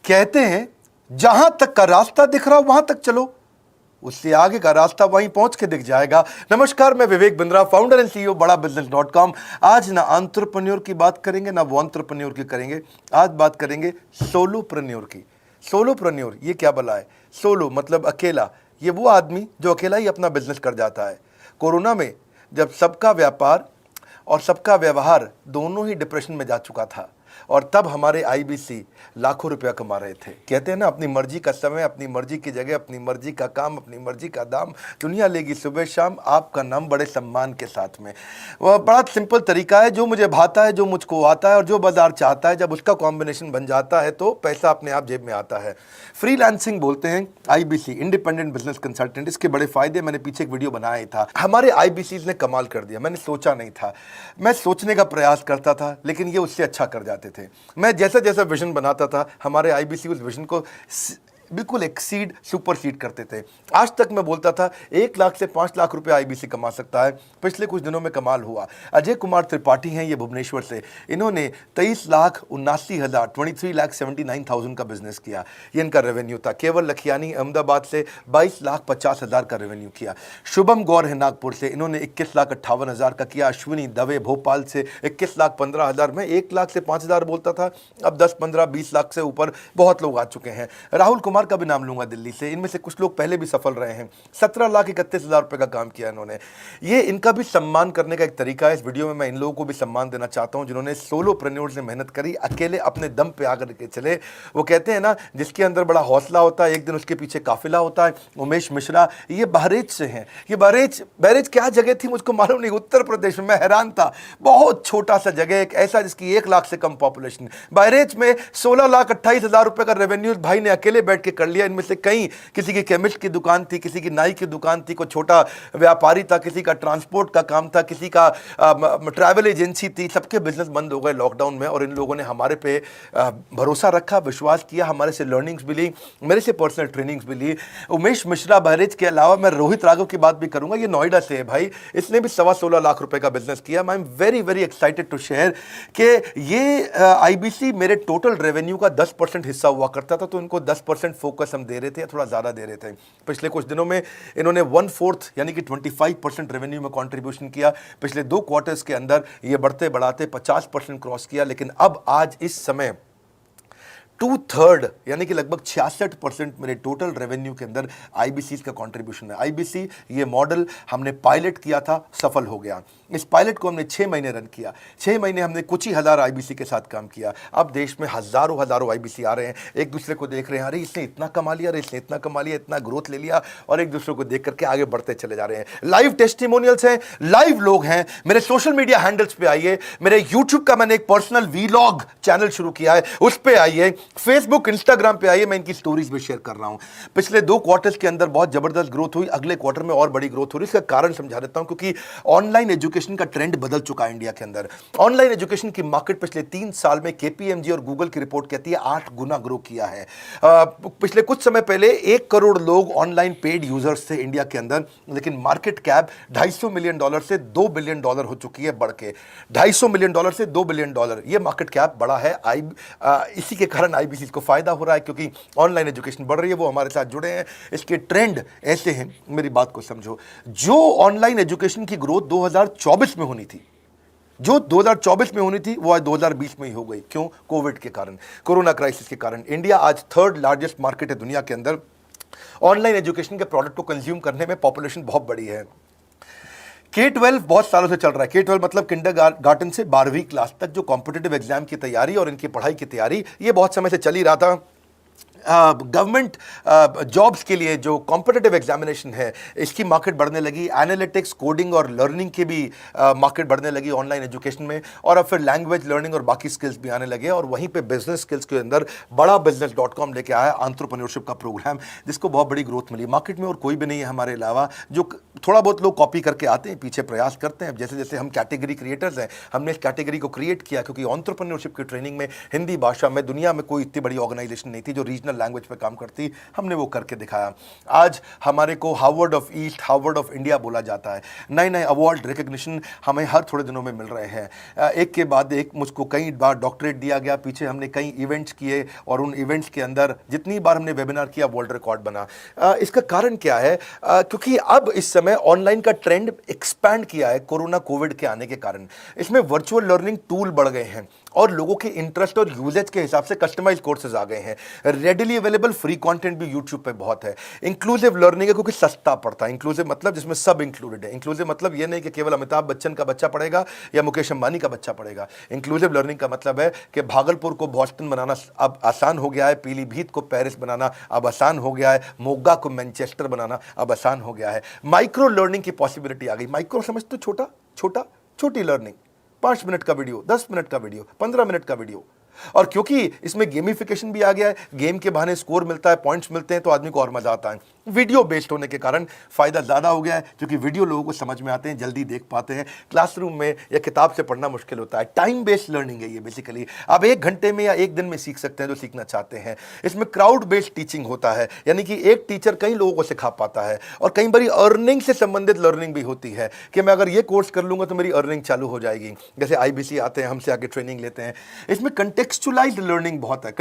कहते हैं जहां तक का रास्ता दिख रहा हो वहां तक चलो, उससे आगे का रास्ता वहीं पहुंच के दिख जाएगा। नमस्कार, मैं Vivek Bindra, founder and CEO बड़ा बिजनेस.com। आज ना एंटरप्रेन्योर की बात करेंगे ना वो एंटरप्रेन्योर की करेंगे, आज बात करेंगे सोलोप्रेन्योर की। सोलोप्रेन्योर ये क्या भला है? सोलो मतलब अकेला, ये वो आदमी जो अकेला ही अपना बिजनेस कर जाता है। कोरोना में जब सबका व्यापार और सबका व्यवहार दोनों ही डिप्रेशन में जा चुका था, और तब हमारे आईबीसी लाखों रुपया कमा रहे थे। कहते हैं ना, अपनी मर्जी का समय, अपनी मर्जी की जगह, अपनी मर्जी का काम, अपनी मर्जी का दाम, दुनिया लेगी सुबह शाम आपका नाम बड़े सम्मान के साथ में। वह बड़ा सिंपल तरीका है, जो मुझे भाता है, जो मुझको आता है और जो बाजार चाहता है, जब उसका कॉम्बिनेशन बन जाता है तो पैसा अपने आप जेब में आता है। फ्रीलांसिंग बोलते हैं आईबीसी, इंडिपेंडेंट बिजनेस कंसल्टेंट। इसके बड़े फायदे मैंने पीछे एक वीडियो बनाया था। हमारे आईबीसी ने कमाल कर दिया, मैंने सोचा नहीं था। मैं सोचने का प्रयास करता था लेकिन ये उससे अच्छा कर जाते थे। मैं जैसा जैसा विजन बनाता था, हमारे आईबीसी उस विजन को बिल्कुल एक्सीड, सुपरसीड करते थे। आज तक मैं बोलता था 1 लाख से 5 लाख रुपए आईबीसी कमा सकता है। पिछले कुछ दिनों में कमाल हुआ। अजय कुमार त्रिपाठी हैं ये भुवनेश्वर से, इन्होंने 23,79,000 23,79,000 का बिजनेस किया। ये इनका रेवेन्यू था। केवल लखियानी अहमदाबाद से 22,50,000 का रेवेन्यू किया। शुभम गौर है नागपुर से, इन्होंने 21,58,000 का किया। अश्विनी दवे भोपाल से 21,15,000। मैं 1 लाख से 5,000 बोलता था, अब 10, 15, 20 लाख से ऊपर बहुत लोग आ चुके हैं। राहुल कुमार का भी नाम लूंगा दिल्ली से, इनमें से कुछ लोग पहले भी सफल रहे हैं। 17,31,000 रुपए का काम किया इन्होंने। ये इनका भी सम्मान करने का एक तरीका है। इस वीडियो में मैं इन लोगों को भी सम्मान देना चाहता हूं जिन्होंने सोलोप्रेन्योर से मेहनत करी, अकेले अपने दम पे आकर के चले। वो कहते हैं ना, जिसके अंदर बड़ा हौसला होता है एक दिन उसके पीछे काफिला होता है। उमेश मिश्रा ये बहरेच से हैं। ये बहरेच क्या जगह थी मुझको मालूम नहीं, उत्तर प्रदेश में। मैं हैरान था, बहुत छोटा सा जगह, एक ऐसा जिसकी 1 लाख से कम पॉपुलेशन। बहरेच में 16,28,000 रुपए का रेवेन्यू भाई ने अकेले बैठ के कर लिया। इनमें से कई, किसी की केमिस्ट की दुकान थी, किसी की नाई की दुकान थी, कोई छोटा व्यापारी था, किसी का ट्रांसपोर्ट का काम था, किसी का ट्रैवल एजेंसी थी। सबके बिजनेस बंद हो गए लॉकडाउन में, और इन लोगों ने हमारे पे भरोसा रखा, विश्वास किया, हमारे से लर्निंग्स भी ली, मेरे से पर्सनल ट्रेनिंग्स भी ली। उमेश मिश्रा बहरेच के अलावा मैं रोहित राघव की बात भी करूंगा, ये नोएडा से है भाई, इसने भी 16.25 लाख रुपए का बिजनेस किया। I am very very excited to share कि ये आईबीसी मेरे टोटल रेवेन्यू का 10% हिस्सा हुआ करता था, तो इनको 10% फोकस हम दे रहे थे, थोड़ा ज़्यादा दे रहे थे। पिछले कुछ दिनों में इन्होंने 1/4 यानी कि 25% रेवेन्यू में कंट्रीब्यूशन किया। पिछले 2 क्वार्टर्स के अंदर ये बढ़ते बढ़ाते 50% क्रॉस किया। लेकिन अब आज इस समय 2/3 यानी कि लगभग 66% मेरे टोटल रेवेन्यू के अंदर आईबीसी का कंट्रीब्यूशन है। आईबीसी ये मॉडल हमने पायलट किया था, सफल हो गया। इस पायलट को हमने 6 महीने रन किया। 6 महीने हमने कुछ ही हज़ार आईबीसी के साथ काम किया। अब देश में हजारों आईबीसी आ रहे हैं, एक दूसरे को देख रहे हैं, अरे इसने इतना कमा लिया, अरे इसने इतना कमा लिया, इतना ग्रोथ ले लिया, और एक दूसरे को देख करके आगे बढ़ते चले जा रहे हैं। लाइव टेस्टिमोनियल्स हैं, लाइव लोग हैं। मेरे सोशल मीडिया हैंडल्स पे आइए, मेरे यूट्यूब का मैंने एक पर्सनल वीलॉग चैनल शुरू किया है, उस पर आइए, फेसबुक इंस्टाग्राम पे आइए, मैं इनकी स्टोरीज भी शेयर कर रहा हूं। पिछले 2 क्वार्टर्स के अंदर बहुत जबरदस्त ग्रोथ हुई, अगले क्वार्टर में और बड़ी ग्रोथ हो रही है। इसका कारण समझा देता हूं, क्योंकि ऑनलाइन एजुकेशन का ट्रेंड बदल चुका है इंडिया के अंदर। ऑनलाइन एजुकेशन की मार्केट पिछले 3 साल में केपीएमजी और गूगल की रिपोर्ट कहती है 8 गुना ग्रो किया है। पिछले कुछ समय पहले 1 करोड़ लोग ऑनलाइन पेड यूजर्स थे इंडिया के अंदर, लेकिन मार्केट कैप $250 मिलियन से $2 बिलियन हो चुकी है, बढ़ के $250 मिलियन से $2 बिलियन। ये मार्केट कैप बड़ा है। इसी के कारण आईबीसी को फायदा हो रहा है, क्योंकि ऑनलाइन एजुकेशन बढ़ रही है, वो हमारे साथ जुड़े हैं। इसके ट्रेंड ऐसे हैं, मेरी बात को समझो। जो ऑनलाइन एजुकेशन की ग्रोथ 2024 में होनी थी, जो 2024 में होनी थी, वो आज 2020 में ही हो गई। क्यों? कोविड के कारण, कोरोना क्राइसिस के कारण। इंडिया आज 3rd लार्जेस्ट मार्केट है दुनिया के अंदर। ऑनलाइन एजुकेशन के प्रोडक्ट को कंज्यूम करने में पॉपुलेशन बहुत बड़ी है। K-12 बहुत सालों से चल रहा है। K-12 मतलब किंडरगार्टन से 12वीं क्लास तक जो कॉम्पिटिटिव एग्जाम की तैयारी और इनकी पढ़ाई की तैयारी, ये बहुत समय से चल ही रहा था। गवर्नमेंट जॉब्स के लिए जो कॉम्पिटिटिव एग्जामिनेशन है, इसकी मार्केट बढ़ने लगी। एनालिटिक्स, कोडिंग और लर्निंग की भी मार्केट बढ़ने लगी ऑनलाइन एजुकेशन में, और अब फिर लैंग्वेज लर्निंग और बाकी स्किल्स भी आने लगे। और वहीं पे बिजनेस स्किल्स के अंदर बड़ा बिजनेस.com लेके आया एंटरप्रेन्योरशिप का प्रोग्राम, जिसको बहुत बड़ी ग्रोथ मिली। मार्केट में और कोई भी नहीं है हमारे अलावा जो थोड़ा बहुत लोग कॉपी करके आते हैं, पीछे प्रयास करते हैं। जैसे जैसे हम कैटेगरी क्रिएटर्स हैं, हमने इस कैटेगरी को क्रिएट किया क्योंकि एंटरप्रेन्योरशिप की ट्रेनिंग में हिंदी भाषा में दुनिया में कोई इतनी बड़ी ऑर्गेनाइजेशन नहीं थी जो रीजनल लैंग्वेज पे काम करती। हमने वो करके दिखाया। आज हमारे को Harvard of east, Harvard of India बोला जाता है। नए नए अवार्ड रिकग्निशन हमें हर थोड़े दिनों में मिल रहे हैं। एक के बाद एक मुझको कई बार डॉक्टरेट दिया गया। पीछे हमने कई इवेंट्स किए और उन इवेंट्स के अंदर जितनी बार हमने वेबिनार किया वर्ल्ड रिकॉर्ड बना। इसका कारण क्या है? क्योंकि अब इस समय ऑनलाइन का ट्रेंड एक्सपैंड किया है कोरोना कोविड के आने के कारण। इसमें वर्चुअल लर्निंग टूल बढ़ गए हैं और लोगों के इंटरेस्ट और यूजेज के हिसाब से कस्टमाइज कोर्सेज आ गए हैं। रेडिली अवेलेबल फ्री कंटेंट भी यूट्यूब पे बहुत है। इंक्लूसिव लर्निंग है क्योंकि सस्ता पड़ता है। इंक्लूसिव मतलब जिसमें सब इंक्लूडेड है। इंक्लूसिव मतलब ये नहीं कि केवल अमिताभ बच्चन का बच्चा पढ़ेगा या मुकेश अंबानी का बच्चा पढ़ेगा। इंक्लूसिव लर्निंग का मतलब है कि भागलपुर को बॉस्टन बनाना अब आसान हो गया है, पीलीभीत को पेरिस बनाना अब आसान हो गया है, मोगा को मैनचेस्टर बनाना अब आसान हो गया है। माइक्रो लर्निंग की पॉसिबिलिटी आ गई। माइक्रो समझते हो? छोटा छोटा छोटी लर्निंग, 5 मिनट का वीडियो, 10 मिनट का वीडियो, 15 मिनट का वीडियो। और क्योंकि इसमें गेमिफिकेशन भी आ गया है, गेम के बहाने स्कोर मिलता है, पॉइंट्स मिलते हैं, तो आदमी को और मजा आता है। वीडियो बेस्ड होने के कारण फायदा ज्यादा हो गया है क्योंकि वीडियो लोगों को समझ में आते हैं, जल्दी देख पाते हैं। क्लासरूम में या किताब से पढ़ना मुश्किल होता है। टाइम बेस्ड लर्निंग है ये बेसिकली। आप 1 घंटे में या 1 दिन में सीख सकते हैं जो सीखना चाहते हैं। इसमें क्राउड बेस्ड टीचिंग होता है, यानी कि एक टीचर कई लोगों को सिखा पाता है। और कई बार अर्निंग से संबंधित लर्निंग भी होती है कि मैं अगर ये कोर्स कर लूंगा तो मेरी अर्निंग चालू हो जाएगी। जैसे IBC आते हैं, हमसे आगे ट्रेनिंग लेते हैं। इसमें कंटेक्चुअलाइज्ड लर्निंग बहुत है।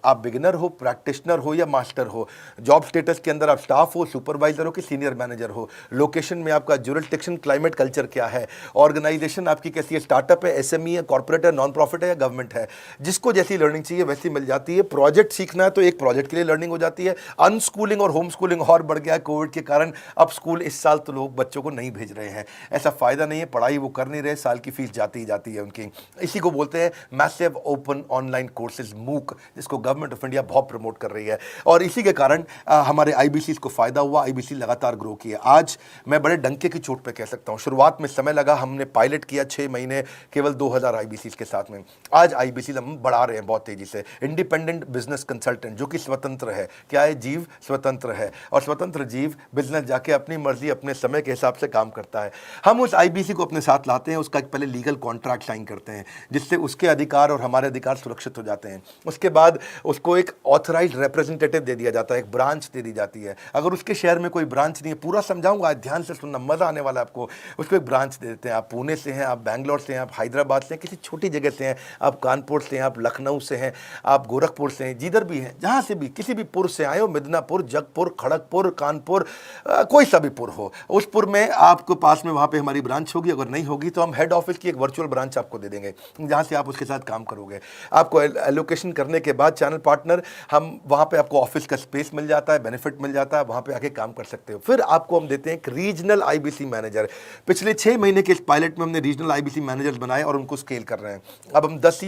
आप बिगिनर हो, प्रैक्टिशनर हो या मास्टर हो, जॉब स्टेटस के अंदर आप स्टाफ हो, सुपरवाइजर हो कि सीनियर मैनेजर हो, लोकेशन में आपका जुरिस्डिक्शन, क्लाइमेट, कल्चर क्या है, ऑर्गेनाइजेशन आपकी कैसी है, स्टार्टअप है, SME है, कॉर्पोरेट है, नॉन प्रॉफिट है या गवर्नमेंट है, जिसको जैसी लर्निंग चाहिए वैसी मिल जाती है। प्रोजेक्ट सीखना है तो एक प्रोजेक्ट के लिए लर्निंग हो जाती है। अनस्कूलिंग और होम स्कूलिंग और बढ़ गया है कोविड के कारण। अब स्कूल इस साल तो लोग बच्चों को नहीं भेज रहे हैं। ऐसा फायदा नहीं है, पढ़ाई वो कर नहीं रहे, साल की फीस जाती ही जाती है उनकी। इसी को बोलते हैं massive open online courses, MOOC, जिसको गवर्नमेंट ऑफ इंडिया बहुत प्रमोट कर रही है। और इसी के कारण हमारे IBC को फायदा हुआ। IBC लगातार ग्रो किया। आज मैं बड़े डंके की चोट पे कह सकता हूं, शुरुआत में समय लगा, हमने पायलट किया 6 महीने केवल 2000 IBC के साथ में। आज IBC हम बढ़ा रहे हैं बहुत तेजी से। इंडिपेंडेंट बिजनेस कंसल्टेंट जो कि स्वतंत्र है। क्या है? जीव स्वतंत्र है और स्वतंत्र जीव बिजनेस जाके अपनी मर्जी अपने समय के हिसाब से काम करता है। हम उस IBC को अपने साथ लाते हैं, उसका एक पहले लीगल कॉन्ट्रैक्ट साइन करते हैं जिससे उसके अधिकार और हमारे अधिकार सुरक्षित हो जाते हैं। उसके बाद उसको एक ऑथराइज्ड रिप्रेजेंटेटिव दे दिया जाता है, एक ब्रांच दे दी जाती है। अगर उसके शहर में कोई ब्रांच नहीं है, पूरा समझाऊंगा, ध्यान से सुनना, मजा आने वाला है आपको। उसको एक ब्रांच दे देते हैं। आप पुणे से हैं, आप बैंगलोर से हैं, आप हैदराबाद से हैं, किसी छोटी जगह से हैं, आप कानपुर से हैं, आप लखनऊ से हैं, आप गोरखपुर से हैं, जिधर भी हैं, जहां से भी किसी भी पुर से आए हो, मिदनापुर, जगपुर, खड़गपुर, कानपुर, कोई सा भी पुर हो, उस पुर में आपको पास में वहां पे हमारी ब्रांच होगी। अगर नहीं होगी तो हम हेड ऑफिस की एक वर्चुअल ब्रांच आपको दे देंगे जहां से आप उसके साथ काम करोगे। आपको एलोकेशन करने के बाद चैनल पार्टनर, हम वहां पे आपको ऑफिस का स्पेस मिल जाता है, बेनिफिट मिल जाता है, वहां पे आके काम कर सकते हो। फिर आपको हम देते हैं एक रीजनल IBC मैनेजर। पिछले 6 महीने के इस पायलट में हमने रीजनल IBC मैनेजर्स बनाए और उनको स्केल कर रहे हैं। अब हम 10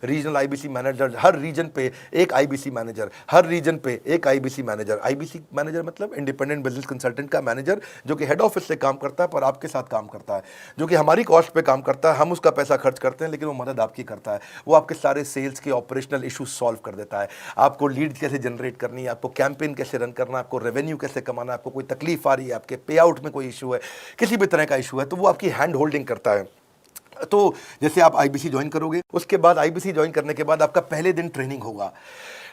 रीजनल IBC मैनेजर, हर रीजन पे एक IBC मैनेजर, हर रीजन पे एक IBC मैनेजर। IBC मैनेजर मतलब इंडिपेंडेंट बिजनेस कंसल्टेंट का मैनेजर, जो कि हेड ऑफिस से काम करता है पर आपके साथ काम करता है, जो कि हमारी कॉस्ट पे काम करता है। हम उसका पैसा खर्च करते हैं लेकिन वो मदद आपकी करता है। वो आपके सारे सेल्स के ऑपरेशनल इशू सॉल्व कर देता है। आपको लीड कैसे जनरेट करनी है, आपको कैंपेन कैसे रन करना है, आपको रेवेन्यू कैसे कमाना है, आपको कोई तकलीफ आ रही है, आपके पे आउट में कोई इशू है, किसी भी तरह का इशू है, तो वो आपकी हैंड होल्डिंग करता है। तो जैसे आप IBC ज्वाइन करोगे, उसके बाद IBC ज्वाइन करने के बाद आपका पहले दिन ट्रेनिंग होगा।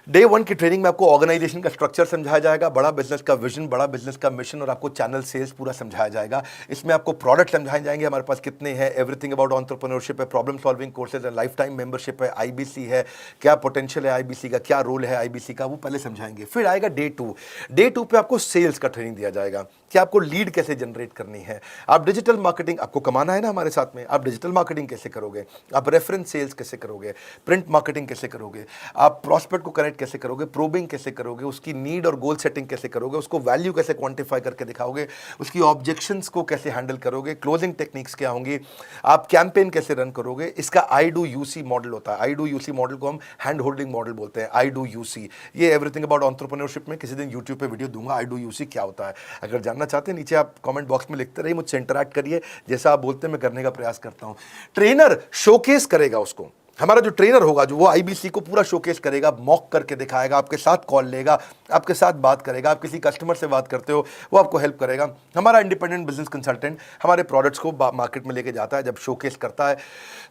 डे 1 की ट्रेनिंग में आपको ऑर्गेनाइजेशन का स्ट्रक्चर समझाया जाएगा, बड़ा बिजनेस का विजन, बड़ा बिजनेस का मिशन और आपको चैनल सेल्स पूरा समझाया जाएगा। इसमें आपको प्रोडक्ट समझाए जाएंगे, हमारे पास कितने हैं, एवरीथिंग अबाउट एंटरप्रेन्योरशिप है, प्रॉब्लम सॉल्विंग कोर्सेज है, लाइफ टाइम मेंबरशिप है, IBC है, क्या पोटेंशियल है IBC का, क्या रोल है IBC का, वो पहले समझाएंगे। फिर आएगा डे 2। डे 2 पे आपको सेल्स का ट्रेनिंग दिया जाएगा कि आपको लीड कैसे जनरेट करनी है। आप डिजिटल मार्केटिंग, आपको कमाना है ना हमारे साथ में, आप डिजिटल मार्केटिंग कैसे करोगे, आप रेफरेंस सेल्स कैसे करोगे, प्रिंट मार्केटिंग कैसे करोगे, आप प्रॉस्पेक्ट को कनेक्ट कैसे करोगे, प्रोबिंग कैसे करोगे, उसकी नीड और गोल सेटिंग कैसे करोगे, उसको वैल्यू कैसे क्वांटिफाई करके दिखाओगे, उसकी ऑब्जेक्शंस को कैसे हैंडल करोगे, क्लोजिंग टेक्निक्स क्या होंगी, आप कैंपेन कैसे रन करोगे। इसका I do UC मॉडल होता है। I do UC मॉडल को हम हैंड होल्डिंग मॉडल बोलते हैं। I do UC, ये एवरीथिंग अबाउट एंटरप्रेन्योरशिप में किसी दिन यूट्यूब पे वीडियो दूंगा। I do UC क्या होता है, अगर जानना चाहते हैं नीचे आप कमेंट बॉक्स में लिखते रहिए, मुझसे इंटरैक्ट करिए, जैसा आप बोलते हैं मैं करने का प्रयास करता हूं। ट्रेनर शोकेस करेगा उसको हमारा जो ट्रेनर होगा जो वो आईबीसी को पूरा शोकेस करेगा, मॉक करके दिखाएगा, आपके साथ कॉल लेगा, आपके साथ बात करेगा, आप किसी कस्टमर से बात करते हो वो आपको हेल्प करेगा। हमारा इंडिपेंडेंट बिजनेस कंसल्टेंट हमारे प्रोडक्ट्स को मार्केट में लेके जाता है, जब शोकेस करता है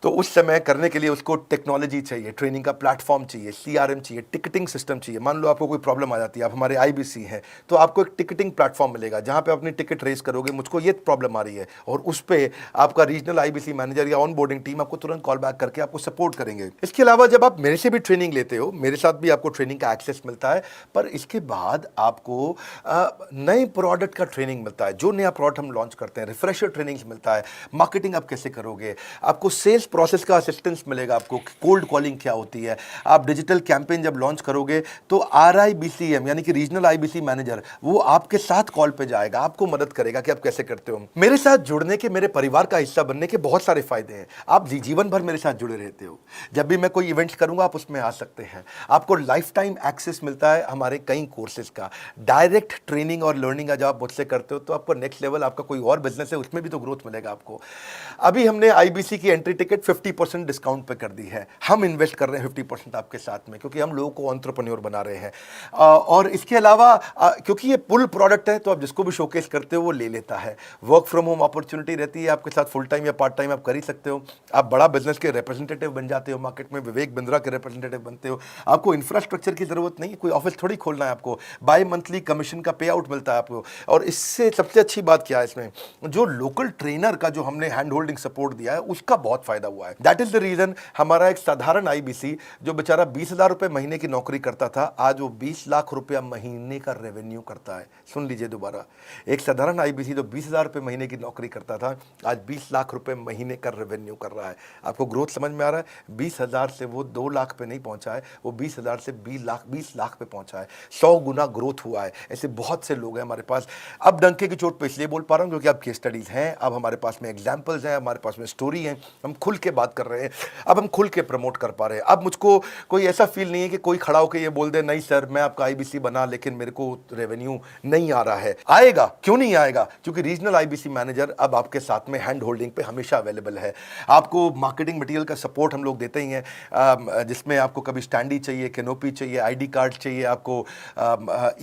तो उस समय करने के लिए उसको टेक्नोलॉजी चाहिए, ट्रेनिंग का प्लेटफॉर्म चाहिए, सीआरएम चाहिए, टिकटिंग सिस्टम चाहिए। मान लो आपको कोई प्रॉब्लम आ जाती है, आप हमारे आईबीसी हैं, तो आपको एक टिकटिंग प्लेटफॉर्म मिलेगा जहां पे अपनी टिकट रेस करोगे, मुझको ये प्रॉब्लम आ रही है, और उस पर आपका रीजनल आईबीसी मैनेजर या ऑन बोर्डिंग टीम आपको तुरंत कॉल बैक करके आपको सपोर्ट करेंगे। इसके अलावा जब आप मेरे से भी ट्रेनिंग लेते हो, मेरे साथ भी आपको ट्रेनिंग का एक्सेस मिलता है, पर इसके बाद आपको नए प्रोडक्ट का ट्रेनिंग मिलता है। जो नया प्रोडक्ट हम लॉन्च करते हैं, रिफ्रेशर ट्रेनिंग मिलता है, मार्केटिंग आप कैसे करोगे, आपको सेल्स प्रोसेस का असिस्टेंस मिलेगा, आपको कोल्ड कॉलिंग क्या होती है, आप डिजिटल कैंपेन जब लॉन्च करोगे तो RIBCM यानी कि रीजनल आईबीसी मैनेजर वो आपके साथ कॉल पे जाएगा, आपको मदद करेगा कि आप कैसे करते हो। मेरे साथ जुड़ने के, मेरे परिवार का हिस्सा बनने के बहुत सारे फायदे हैं। आप जीवन भर मेरे साथ जुड़े रहते हो, जब भी मैं कोई इवेंट्स करूंगा आप उसमें आ सकते हैं। आपको लाइफ टाइम एक्सेस मिलता है हमारे कई कोर्सेज का, डायरेक्ट ट्रेनिंग और लर्निंग जब आप मुझसे करते हो तो आपको नेक्स्ट लेवल, आपका कोई और बिजनेस है उसमें भी तो ग्रोथ मिलेगा आपको। अभी हमने आईबीसी की एंट्री टिकट 50% डिस्काउंट पे कर दी है। हम इन्वेस्ट कर रहे हैं 50% आपके साथ में, क्योंकि हम लोगों को एंटरप्रेन्योर बना रहे हैं। और इसके अलावा क्योंकि ये पुल प्रोडक्ट है तो आप जिसको भी शोकेस करते हो वो ले लेता है। वर्क फ्रॉम होम अपॉर्चुनिटी रहती है आपके साथ, फुल टाइम या पार्ट टाइम आप कर ही सकते हो। आप बड़ा बिजनेस के रिप्रेजेंटेटिव बन जाते हो, मार्केट में विवेक बिंद्रा के रिप्रेजेंटेटिव बनते हो। आपको इंफ्रास्ट्रक्चर की जरूरत नहीं है, कोई ऑफिस थोड़ी खोलना है आपको, बाय मंथली कमीशन का पे आउट मिलता है आपको। और इससे सबसे अच्छी बात क्या है इसमें, जो लोकल ट्रेनर का जो हमने हैंड होल्डिंग सपोर्ट दिया है उसका बहुत फायदा हुआ है। दैट इज द रीजन हमारा एक साधारण आईबीसी जो बेचारा 20,000 रुपए महीने की नौकरी करता था, आज वो 20 लाख रुपया महीने का रेवेन्यू करता है। सुन लीजिए दोबारा, एक साधारण आईबीसी जो 20,000 रुपए महीने की नौकरी करता था, आज 20 लाख रुपए महीने का रेवेन्यू कर रहा है। आपको ग्रोथ समझ में आ रहा है? 20,000 से वो 2 लाख पे नहीं पहुंचा है, वो 20,000 से 20 लाख पे पहुंचा है। 100 गुना ग्रोथ हुआ है। ऐसे बहुत से लोग हैं हमारे पास। अब डंके की चोट पे इसलिए बोल पा रहा हूं क्योंकि अब केस स्टडीज हैं, अब हमारे पास में एग्जाम्पल्स हैं, हमारे पास में स्टोरी है, हम खुल के बात कर रहे हैं, अब हम खुल के प्रमोट कर पा रहे हैं। अब मुझको कोई ऐसा फील नहीं है कि कोई खड़ा होकर ये बोल दे नहीं सर मैं आपका आईबीसी बना लेकिन मेरे को रेवेन्यू नहीं आ रहा है। आएगा, क्यों नहीं आएगा? क्योंकि रीजनल आईबीसी मैनेजर अब आपके साथ में हैंड होल्डिंग पे हमेशा अवेलेबल है। आपको मार्केटिंग मटेरियल का सपोर्ट हम लोग देते ही हैं, जिसमें आपको कभी स्टैंडी चाहिए, कैनोपी चाहिए, आईडी कार्ड चाहिए, आपको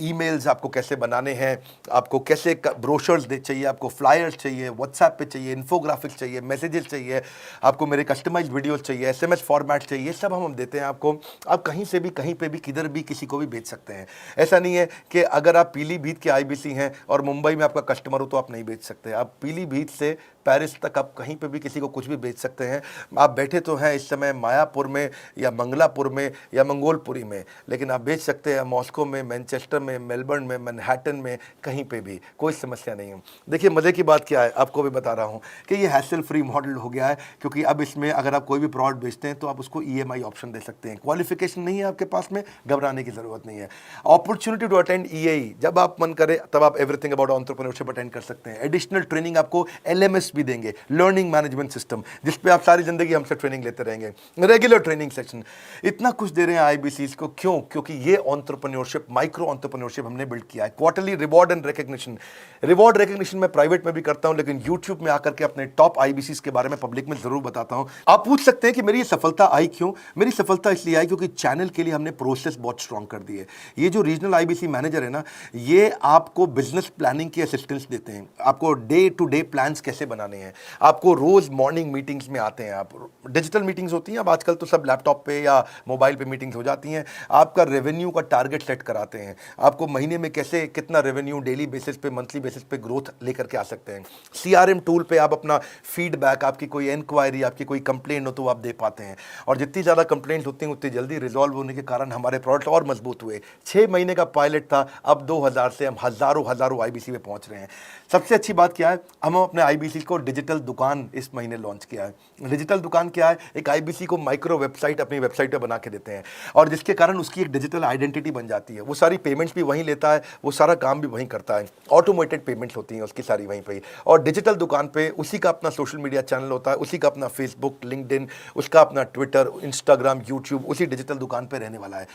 ईमेल्स आपको कैसे बनाने हैं, आपको कैसे ब्रोशर्स चाहिए, आपको फ्लायर्स चाहिए, व्हाट्सएप पे चाहिए, इन्फोग्राफिक्स चाहिए, मैसेजेस चाहिए, आपको मेरे कस्टमाइज्ड वीडियोस चाहिए, SMS फॉर्मेट चाहिए, सब हम देते हैं आपको। आप कहीं से भी, कहीं पे भी, किधर भी, किसी को भी बेच सकते हैं। ऐसा नहीं है कि अगर आप पीलीभीत के आईबीसी हैं और मुंबई में आपका कस्टमर हो तो आप नहीं बेच सकते। आप पीलीभीत से पेरिस तक आप कहीं पे भी किसी को कुछ भी बेच सकते हैं। आप बैठे तो हैं इस समय मायापुर में या मंगलापुर में या मंगोलपुरी में, लेकिन आप बेच सकते हैं मॉस्को में, मैनचेस्टर में, मेलबर्न में, मैनहट्टन में, कहीं पे भी, कोई समस्या नहीं है। देखिए मज़े की बात क्या है, आपको भी बता रहा हूँ कि ये हैसल फ्री मॉडल हो गया है, क्योंकि अब इसमें अगर आप कोई भी प्रोडक्ट बेचते हैं तो आप उसको EMI ऑप्शन दे सकते हैं। क्वालिफिकेशन नहीं है आपके पास में, घबराने की जरूरत नहीं है। अपॉर्चुनिटी टू अटेंड EAE, जब आप मन करे तब आप एवरीथिंग अबाउट एंटरप्रेन्योरशिप अटेंड कर सकते हैं। एडिशनल ट्रेनिंग आपको LMS भी देंगे, लर्निंग मैनेजमेंट सिस्टम, जिस पे आप सारी जिंदगी हमसे ट्रेनिंग लेते रहेंगे, रेगुलर ट्रेनिंग सेक्शन, इतना कुछ दे रहे हैं आईबीसीज को। क्यों? क्योंकि ये एंटरप्रेन्योरशिप, माइक्रो एंटरप्रेन्योरशिप हमने बिल्ड किया है। Quarterly reward and recognition, reward recognition मैं प्राइवेट में भी करता हूं, लेकिन यूट्यूब में आकर के अपने टॉप आईबीसीज के बारे में पब्लिक में जरूर बताता हूं। आप पूछ सकते हैं कि मेरी ये सफलता आई क्यों? मेरी सफलता इसलिए आई क्योंकि चैनल के लिए हमने प्रोसेस बहुत स्ट्रांग कर दी है। ये जो रीजनल आईबीसी मैनेजर है ना, ये आपको बिजनेस प्लानिंग की असिस्टेंस देते हैं, आपको डे टू डे प्लान्स कैसे बनाने हैं, आपको रोज मॉर्निंग मीटिंग्स में आते हैं। आप डिजिटल मीटिंग्स होती हैं, अब आजकल तो सब लैपटॉप पे या मोबाइल पे मीटिंग्स हो जाती हैं। आपका रेवेन्यू का टारगेट सेट कराते हैं, आपको महीने में कैसे कितना रेवेन्यू डेली बेसिस पे, मंथली बेसिस पे ग्रोथ लेकर के आ सकते हैं। CRM टूल पे आप अपना फीडबैक, आपकी कोई इंक्वायरी, आपकी कोई कंप्लेंट हो तो आप दे पाते हैं, और जितनी ज़्यादा कंप्लेंट होती हैं उतनी जल्दी रिजॉल्व होने के कारण हमारे प्रोडक्ट और मजबूत हुए। 6 महीने का पायलट था, अब 2000 से हम हज़ारों आईबीसी में पहुंच रहे हैं। सबसे अच्छी बात क्या है, हम अपने आईबीसी को डिजिटल दुकान इस महीने लॉन्च किया है। डिजिटल दुकान क्या है? एक आईबीसी को माइक्रो वेबसाइट अपनी वेबसाइट पे बना के देते हैं, और जिसके कारण उसकी एक डिजिटल आइडेंटिटी बन जाती है। वो सारी पेमेंट्स भी वहीं लेता है, वो सारा काम भी वहीं करता है, ऑटोमेटेड पेमेंट्स होती हैं उसकी सारी वहीं पे। और डिजिटल दुकान पे उसी का अपना सोशल मीडिया चैनल होता है, उसी का अपना फेसबुक, लिंक्डइन, उसका अपना ट्विटर, इंस्टाग्राम, यूट्यूब उसी डिजिटल दुकान पे रहने वाला है।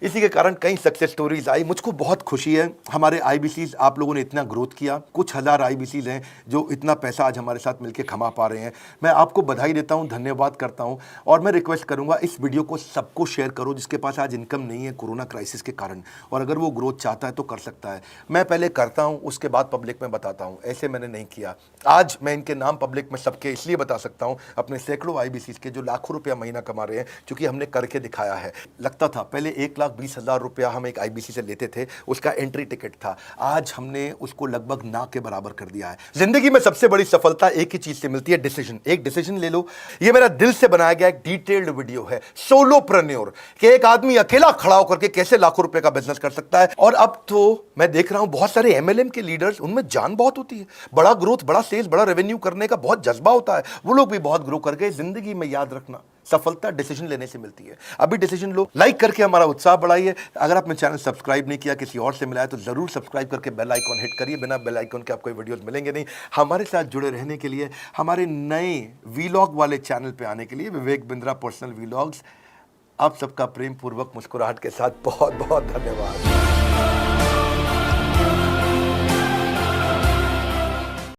इसी के कारण कई सक्सेस स्टोरीज आई। मुझको बहुत खुशी है, हमारे आईबीसीज आप लोगों ने इतना ग्रोथ किया। कुछ हज़ार आईबीसीज हैं जो इतना पैसा आज हमारे हमारे साथ मिलकर कमा पा रहे हैं। मैं आपको बधाई देता हूं, धन्यवाद करता हूं और मैं रिक्वेस्ट करूंगा इस वीडियो को सबको शेयर करो जिसके पास आज इनकम नहीं है कोरोना क्राइसिस के कारण, और अगर वो ग्रोथ चाहता है तो कर सकता है। मैं पहले करता हूं, उसके बाद पब्लिक में बताता हूं, ऐसे मैंने नहीं किया। आज मैं इनके नाम पब्लिक में सबके इसलिए बता सकता हूं, अपने सैकड़ों आईबीसी के जो लाखों रुपया महीना कमा रहे हैं, क्योंकि हमने करके दिखाया है। लगता था पहले 1,20,000 रुपया हम एक आईबीसी से लेते थे, उसका एंट्री टिकट था, आज हमने उसको लगभग ना के बराबर कर दिया है। जिंदगी में सबसे बड़ी सफलता एक ही चीज से मिलती है, डिसीजन। एक डिसीजन ले लो। ये मेरा दिल से बनाया गया एक डिटेल्ड वीडियो है, सोलोप्रेन्योर, कि एक आदमी अकेला खड़ा होकर के कैसे लाखों रुपए का बिजनेस कर सकता है। और अब तो मैं देख रहा हूं बहुत सारे एमएलएम के लीडर्स, उनमें जान बहुत होती है, बड़ा ग्रोथ, बड़ा सेल्स, बड़ा रेवेन्यू करने का बहुत जज्बा होता है, वो लोग भी बहुत ग्रो कर गए। जिंदगी में याद रखना, सफलता डिसीजन लेने से मिलती है। अभी डिसीजन लो, लाइक करके हमारा उत्साह बढ़ाइए। अगर आपने चैनल सब्सक्राइब नहीं किया, किसी और से मिला है, तो जरूर सब्सक्राइब करके बेल आइकॉन हिट करिए। बिना बेल आइकॉन के आपको वीडियोस मिलेंगे नहीं। हमारे साथ जुड़े रहने के लिए, हमारे नए वीलॉग वाले चैनल पे आने के लिए, विवेक बिंद्रा पर्सनल वीलॉग्स, आप सबका प्रेम पूर्वक मुस्कुराहट के साथ बहुत बहुत धन्यवाद।